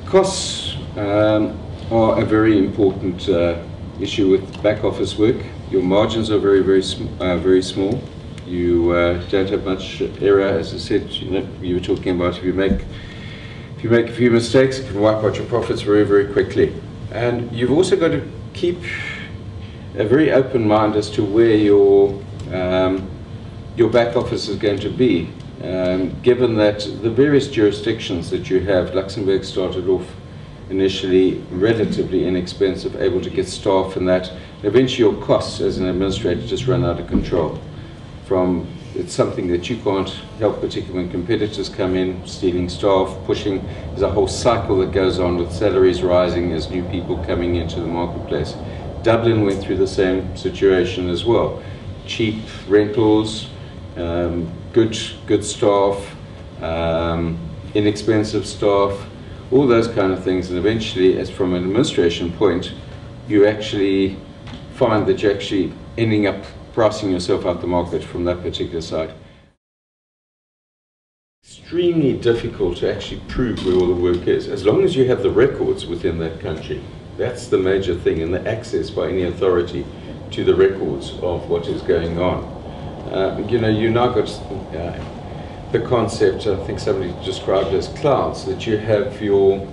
Costs are a very important issue with back office work. Your margins are very small. You don't have much error. As I said, you were talking about if you make a few mistakes, it can wipe out your profits very quickly. And you've also got to keep a very open mind as to where your back office is going to be. Given that the various jurisdictions that you have, Luxembourg started off initially relatively inexpensive, able to get staff and that. Eventually your costs as an administrator just run out of control. It's something that you can't help, particularly when competitors come in, stealing staff, pushing. There's a whole cycle that goes on with salaries rising as new people coming into the marketplace. Dublin went through the same situation as well. Cheap rentals, good staff, inexpensive staff, all those kind of things, and eventually, as from an administration point, you actually find that you're actually ending up pricing yourself out the market from that particular side. Extremely difficult to actually prove where all the work is, as long as you have the records within that country. That's the major thing, and the access by any authority to the records of what is going on. You now got the concept, I think somebody described as clouds, that you have your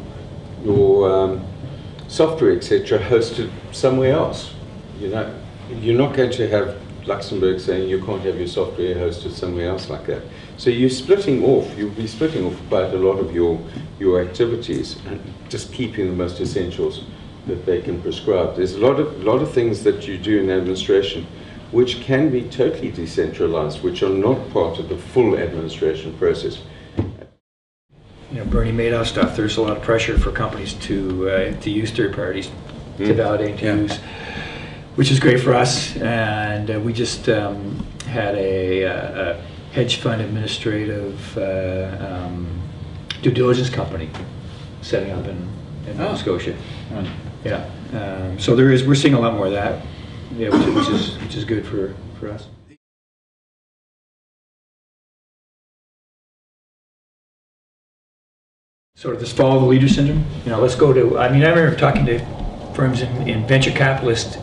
software, etc., hosted somewhere else. You're not going to have Luxembourg saying you can't have your software hosted somewhere else like that. So you'll be splitting off quite a lot of your activities and just keeping the most essentials that they can prescribe. There's a lot of things that you do in administration which can be totally decentralized, which are not part of the full administration process. Bernie Madoff stuff, there's a lot of pressure for companies to use third parties to validate, to use, which is great for us. And we just had a hedge fund administrative due diligence company setting up in Nova Scotia. Yeah, so we're seeing a lot more of that. Yeah, which is good for us. Sort of this follow the leader syndrome. Let's go to. I remember talking to firms in venture capitalists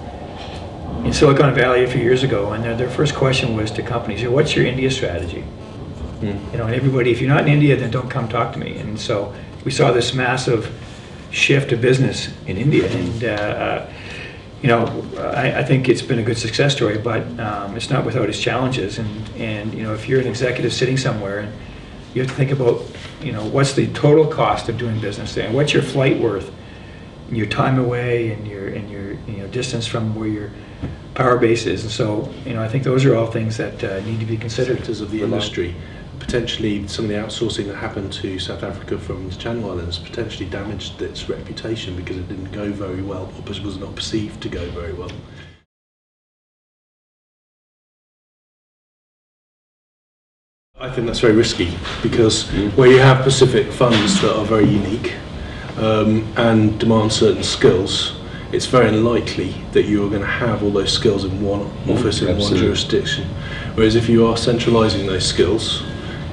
in Silicon Valley a few years ago, and their first question was to companies, "What's your India strategy?" And everybody, if you're not in India, then don't come talk to me. And so we saw this massive shift of business in India, and I think it's been a good success story, but it's not without its challenges. And if you're an executive sitting somewhere, and you have to think about, what's the total cost of doing business there, and what's your flight worth, and your time away, and your distance from where your power base is. And so, I think those are all things that need to be considered. Sectors of the industry. Potentially some of the outsourcing that happened to South Africa from the Channel Islands potentially damaged its reputation because it didn't go very well, or was not perceived to go very well. I think that's very risky because where you have Pacific funds that are very unique and demand certain skills, it's very unlikely that you're going to have all those skills in one office, in one jurisdiction. Whereas if you are centralising those skills,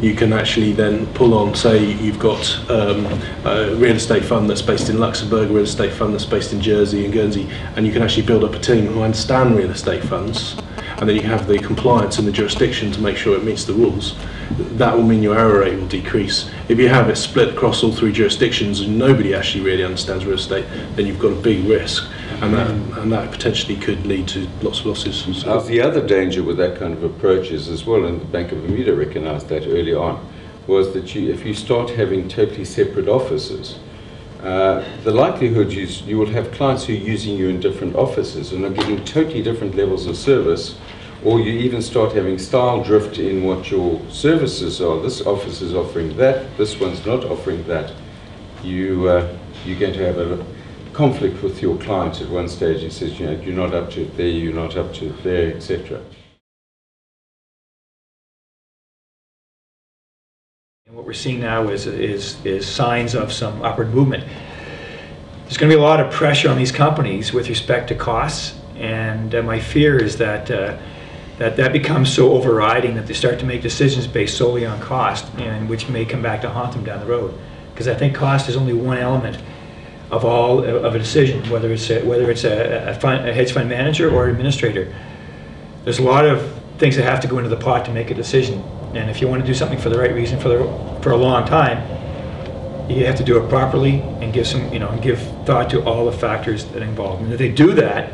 you can actually then pull on, say you've got a real estate fund that's based in Luxembourg, a real estate fund that's based in Jersey and Guernsey, and you can actually build up a team who understand real estate funds, and then you can have the compliance and the jurisdiction to make sure it meets the rules. That will mean your error rate will decrease. If you have it split across all three jurisdictions and nobody actually really understands real estate, then you've got a big risk, and that potentially could lead to lots of losses. The other danger with that kind of approach is as well, and the Bank of Bermuda recognised that early on, was that if you start having totally separate offices, the likelihood is you will have clients who are using you in different offices and are getting totally different levels of service, or you even start having style drift in what your services are. This office is offering that, this one's not offering that. You're going to have a conflict with your client at one stage. He says, you're not up to it there, you're not up to it there, etc. And what we're seeing now is signs of some upward movement. There's going to be a lot of pressure on these companies with respect to costs, and my fear is that that becomes so overriding that they start to make decisions based solely on cost, and which may come back to haunt them down the road. Because I think cost is only one element of all of a decision, whether it's a hedge fund manager or administrator. There's a lot of things that have to go into the pot to make a decision, and if you want to do something for the right reason for a long time, you have to do it properly and give give thought to all the factors that are involved. And if they do that,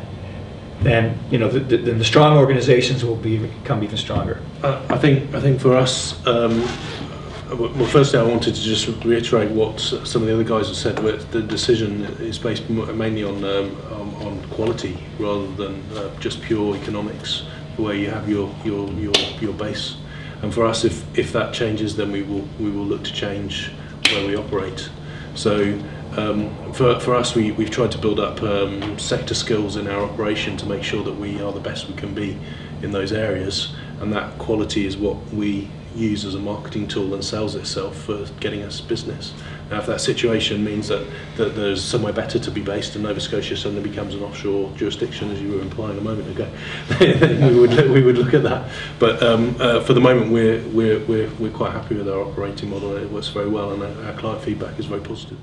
then then the strong organizations will become even stronger. I think for us, well, firstly, I wanted to just reiterate what some of the other guys have said. The decision is based mainly on quality rather than just pure economics, where you have your base. And for us, if that changes, then we will look to change where we operate. So for us, we've tried to build up sector skills in our operation to make sure that we are the best we can be in those areas, and that quality is what we use as a marketing tool and sells itself for getting us business. Now, if that situation means that there's somewhere better to be based and Nova Scotia suddenly becomes an offshore jurisdiction, as you were implying a moment ago, then we would look at that. But for the moment, we're quite happy with our operating model. It works very well, and our client feedback is very positive.